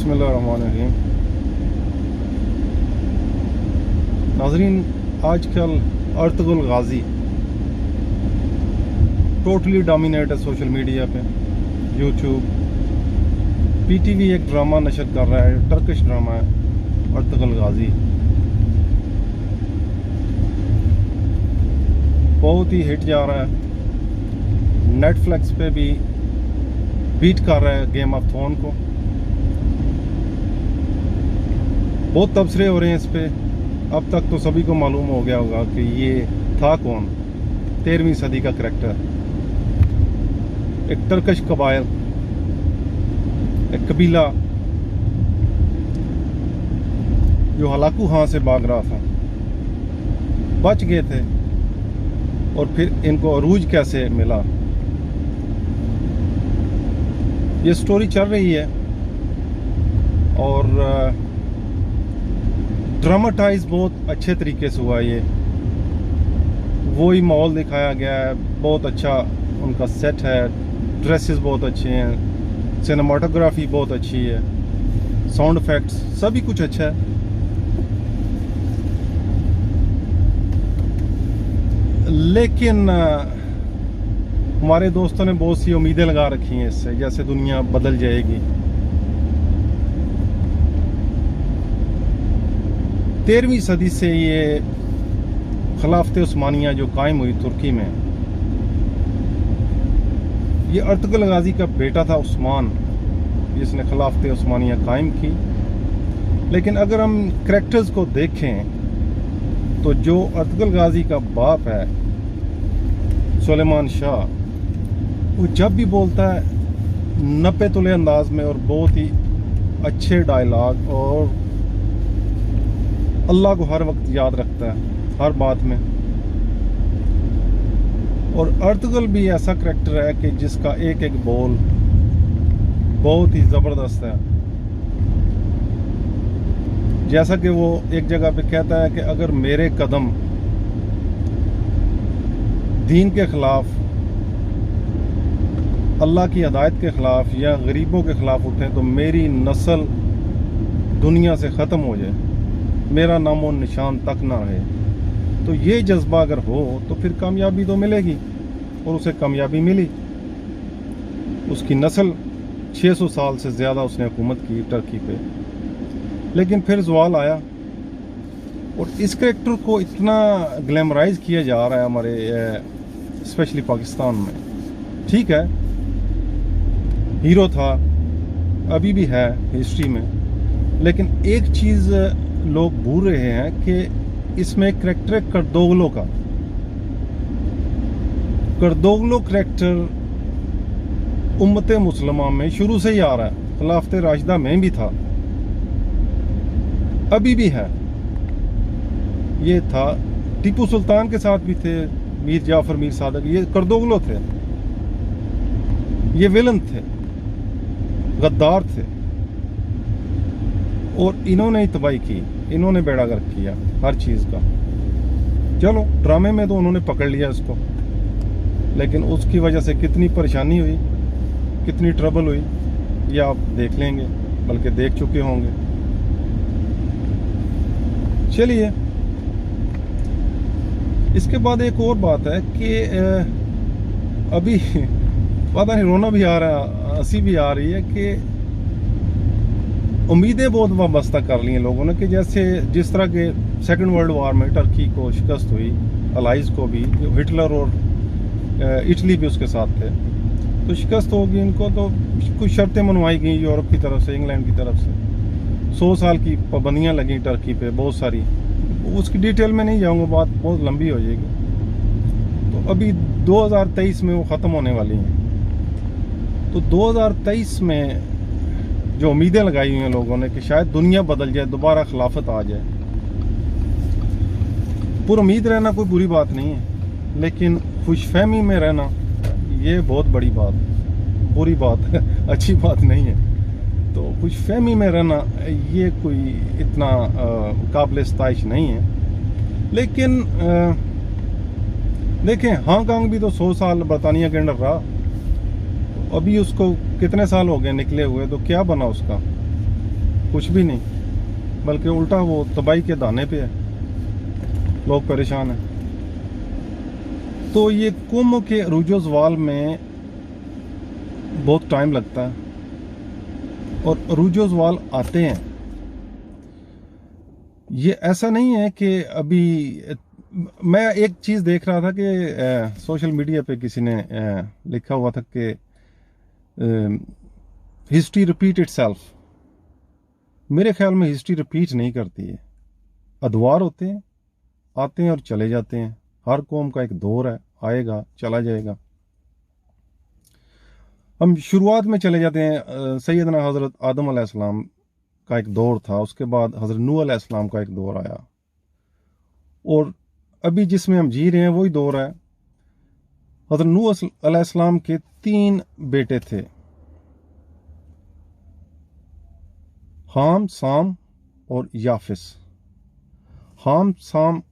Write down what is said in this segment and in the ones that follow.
बिस्मिल्लाहिर्रहमानिर्रहीम। नाज़रीन, आजकल अर्तुगरुल गाज़ी टोटली डोमिनेट है सोशल मीडिया पे। यूट्यूब, पीटीवी एक ड्रामा नशर कर रहा है, टर्किश ड्रामा है अर्तुगरुल गाज़ी। बहुत ही हिट जा रहा है। नेटफ्लिक्स पे भी बीट कर रहा है गेम ऑफ थ्रोन को। बहुत तबसरे हो रहे हैं इस पे। अब तक तो सभी को मालूम हो गया होगा कि ये था कौन। 13वीं सदी का करैक्टर, एक टर्किश कबाइल, एक कबीला जो हलाकू खां से भाग रहा था, बच गए थे और फिर इनको अरूज कैसे मिला, ये स्टोरी चल रही है। और ड्रामाटाइज बहुत अच्छे तरीके से हुआ। ये वही माहौल दिखाया गया है, बहुत अच्छा उनका सेट है, ड्रेसेस बहुत अच्छे हैं, सिनेमाटोग्राफी बहुत अच्छी है, साउंड इफेक्ट्स सभी कुछ अच्छा है। लेकिन हमारे दोस्तों ने बहुत सी उम्मीदें लगा रखी हैं इससे, जैसे दुनिया बदल जाएगी। 13वीं सदी से ये खिलाफत उस्मानिया जो कायम हुई तुर्की में, ये अर्तुगरुल गाज़ी का बेटा था उस्मान, जिसने खिलाफत उस्मानिया कायम की। लेकिन अगर हम करैक्टर्स को देखें तो जो अर्तुगरुल गाज़ी का बाप है सुलेमान शाह, वो जब भी बोलता है नपे तुले अंदाज में और बहुत ही अच्छे डायलॉग, और अल्लाह को हर वक्त याद रखता है हर बात में। और अर्तुगरुल भी ऐसा करैक्टर है कि जिसका एक एक बोल बहुत ही ज़बरदस्त है। जैसा कि वो एक जगह पे कहता है कि अगर मेरे कदम दीन के खिलाफ, अल्लाह की हिदायत के खिलाफ या गरीबों के खिलाफ उठें तो मेरी नस्ल दुनिया से ख़त्म हो जाए, मेरा नामो निशान तक ना रहे। तो ये जज्बा अगर हो तो फिर कामयाबी तो मिलेगी, और उसे कामयाबी मिली। उसकी नस्ल 600 साल से ज़्यादा उसने हुकूमत की टर्की पे। लेकिन फिर ज़वाल आया, और इस करैक्टर को इतना ग्लैमराइज किया जा रहा है हमारे स्पेशली पाकिस्तान में। ठीक है, हीरो था, अभी भी है हिस्ट्री में, लेकिन एक चीज़ लोग भूल रहे हैं कि इसमें एक करैक्टर है करदोगलो का। करदोगलो करैक्टर उम्मत मुसलमान में शुरू से ही आ रहा है, खिलाफत राशिदा में भी था, अभी भी है। ये था, टीपू सुल्तान के साथ भी थे, मीर जाफर, मीर सादक, ये करदोगलो थे। ये विलन थे, गद्दार थे, और इन्होंने ही तबाही की, इन्होंने बेड़ा गर्क किया हर चीज़ का। चलो, ड्रामे में तो उन्होंने पकड़ लिया इसको, लेकिन उसकी वजह से कितनी परेशानी हुई, कितनी ट्रबल हुई, ये आप देख लेंगे, बल्कि देख चुके होंगे। चलिए, इसके बाद एक और बात है कि अभी पता नहीं रोना भी आ रहा है, हंसी भी आ रही है कि उम्मीदें बहुत वाबस्ता कर ली हैं लोगों ने, कि जैसे जिस तरह के सेकंड वर्ल्ड वार में टर्की को शिकस्त हुई, अलाइज को भी, हिटलर और इटली भी उसके साथ थे, तो शिकस्त होगी इनको, तो कुछ शर्तें मनवाई गई यूरोप की तरफ से, इंग्लैंड की तरफ से। 100 साल की पाबंदियाँ लगी टर्की पे, बहुत सारी, उसकी डिटेल में नहीं जाऊँगा, बात बहुत लंबी हो जाएगी। तो अभी 2023 में वो ख़त्म होने वाली हैं। तो 2023 में जो उम्मीदें लगाई हुई हैं लोगों ने कि शायद दुनिया बदल जाए, दोबारा खिलाफत आ जाए, पूरी उम्मीद रहना कोई बुरी बात नहीं है, लेकिन खुशफहमी में रहना ये बहुत बड़ी बात, बुरी बात है, अच्छी बात नहीं है। तो खुशफहमी में रहना ये कोई इतना काबिल इस्ताइश नहीं है। लेकिन देखें, हांगकांग भी तो 100 साल बरतानिया के अंडर रहा, अभी उसको कितने साल हो गए निकले हुए, तो क्या बना उसका? कुछ भी नहीं, बल्कि उल्टा वो तबाही के दाने पे है, लोग परेशान हैं। तो ये कुम के अरूजो ज़वाल में बहुत टाइम लगता है और अरूजो ज़वाल आते हैं। ये ऐसा नहीं है कि अभी मैं एक चीज़ देख रहा था कि सोशल मीडिया पे किसी ने लिखा हुआ था कि हिस्ट्री रिपीट इटसेल्फ। मेरे ख्याल में हिस्ट्री रिपीट नहीं करती है। अदवार होते हैं, आते हैं और चले जाते हैं। हर कौम का एक दौर है, आएगा चला जाएगा। हम शुरुआत में चले जाते हैं, सैयदना हज़रत आदम अलैहिस्सलाम का एक दौर था, उसके बाद हज़रत नूह अलैहिस्सलाम का एक दौर आया, और अभी जिसमें हम जी रहे हैं वही दौर है। हज़रत नूह अलैहिस्सलाम के 3 बेटे थे, हाम, साम और याफिस। हाम साम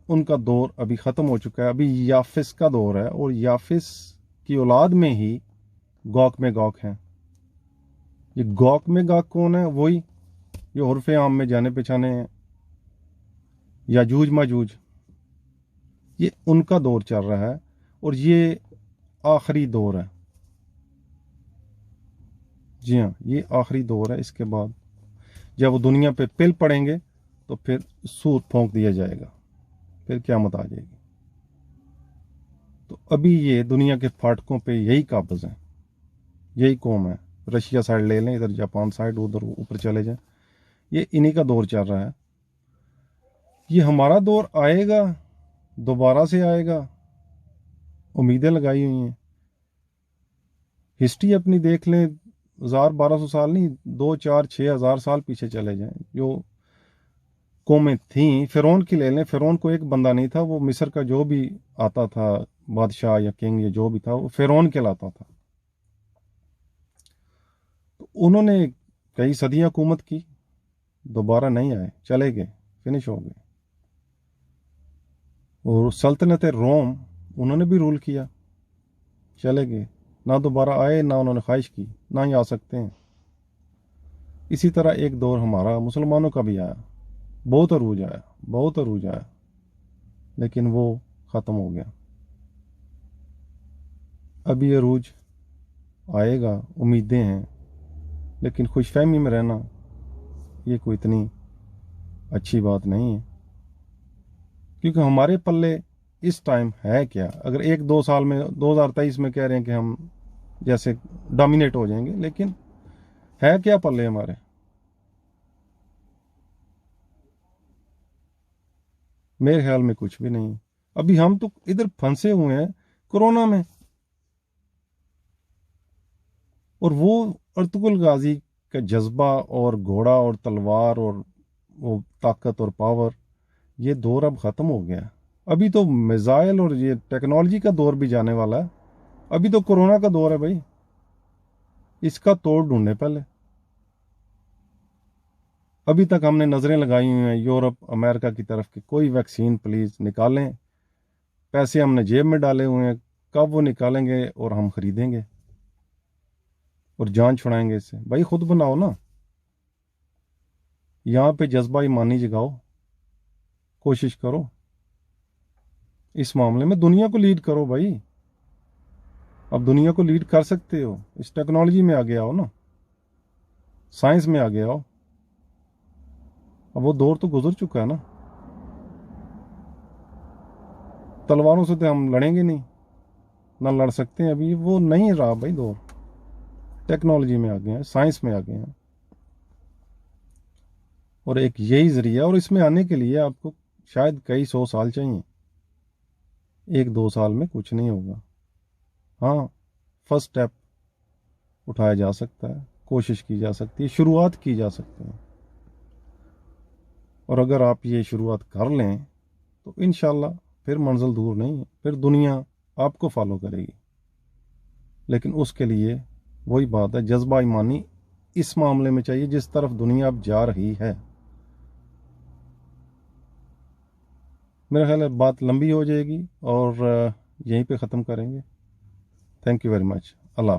उनका दौर अभी ख़त्म हो चुका है, अभी याफिस का दौर है, और याफिस की औलाद में ही गॉक में गॉक हैं। ये गॉक में गॉक कौन है? वही ये उर्फ़ आम में जाने पहचाने हैं, याजूज माजूज। ये उनका दौर चल रहा है और ये आखिरी दौर है। जी हाँ, ये आखिरी दौर है। इसके बाद जब वो दुनिया पे पिल पड़ेंगे तो फिर सूर फूंक दिया जाएगा, फिर क़यामत आ जाएगी। तो अभी ये दुनिया के फाटकों पे यही काबिज़ हैं, यही कौम है। रशिया साइड ले लें, इधर जापान साइड, उधर ऊपर चले जाएं, ये इन्हीं का दौर चल रहा है। ये हमारा दौर आएगा, दोबारा से आएगा, उम्मीदें लगाई हुई हैं। हिस्ट्री अपनी देख लें, 1000-1200 साल नहीं, 2-4-6 हज़ार साल पीछे चले जाएं। जो कौमें थीं, फ़िरौन की ले लें, फ़िरौन को एक बंदा नहीं था, वो मिस्र का जो भी आता था बादशाह या किंग या जो भी था, वो फ़िरौन कहलाता था। तो उन्होंने कई सदियां हुकूमत की, दोबारा नहीं आए, चले गए, फिनिश हो गए। और सल्तनत रोम, उन्होंने भी रूल किया, चले गए, ना दोबारा आए, ना उन्होंने ख्वाहिश की, ना ही आ सकते हैं। इसी तरह एक दौर हमारा मुसलमानों का भी आया, बहुत अरूज आया, बहुत अरूज आया, लेकिन वो ख़त्म हो गया। अभी अरूज आएगा, उम्मीदें हैं, लेकिन खुशफहमी में रहना ये कोई इतनी अच्छी बात नहीं है, क्योंकि हमारे पल्ले इस टाइम है क्या। अगर 1-2 साल में 2023 में कह रहे हैं कि हम जैसे डोमिनेट हो जाएंगे, लेकिन है क्या पल्ले हमारे? मेरे ख्याल में कुछ भी नहीं। अभी हम तो इधर फंसे हुए हैं कोरोना में, और वो अर्तुगरुल गाजी का जज्बा और घोड़ा और तलवार और वो ताकत और पावर, ये दौर अब ख़त्म हो गया। अभी तो मिसाइल और ये टेक्नोलॉजी का दौर भी जाने वाला है। अभी तो कोरोना का दौर है भाई, इसका तोड़ ढूंढने पहले। अभी तक हमने नज़रें लगाई हुई हैं यूरोप अमेरिका की तरफ कि कोई वैक्सीन प्लीज़ निकालें, पैसे हमने जेब में डाले हुए हैं, कब वो निकालेंगे और हम ख़रीदेंगे और जान छुड़ाएंगे इससे। भाई खुद बनाओ ना, यहाँ पे जज्बा ईमानी जगाओ, कोशिश करो, इस मामले में दुनिया को लीड करो भाई। अब दुनिया को लीड कर सकते हो, इस टेक्नोलॉजी में आगे आओ ना, साइंस में आगे आओ। अब वो दौर तो गुजर चुका है ना। तलवारों से तो हम लड़ेंगे नहीं, ना लड़ सकते हैं, अभी वो नहीं रहा भाई दौर। टेक्नोलॉजी में आ गए हैं, साइंस में आ गए हैं, और एक यही जरिया, और इसमें आने के लिए आपको शायद कई 100 साल चाहिए। 1-2 साल में कुछ नहीं होगा। हाँ, फर्स्ट स्टेप उठाया जा सकता है, कोशिश की जा सकती है, शुरुआत की जा सकती है, और अगर आप ये शुरुआत कर लें तो इंशाल्लाह फिर मंजिल दूर नहीं है, फिर दुनिया आपको फॉलो करेगी। लेकिन उसके लिए वही बात है, जज्बा ईमानी इस मामले में चाहिए जिस तरफ दुनिया अब जा रही है। मेरा ख्याल है बात लंबी हो जाएगी और यहीं पे ख़त्म करेंगे। Thank you very much. Allah.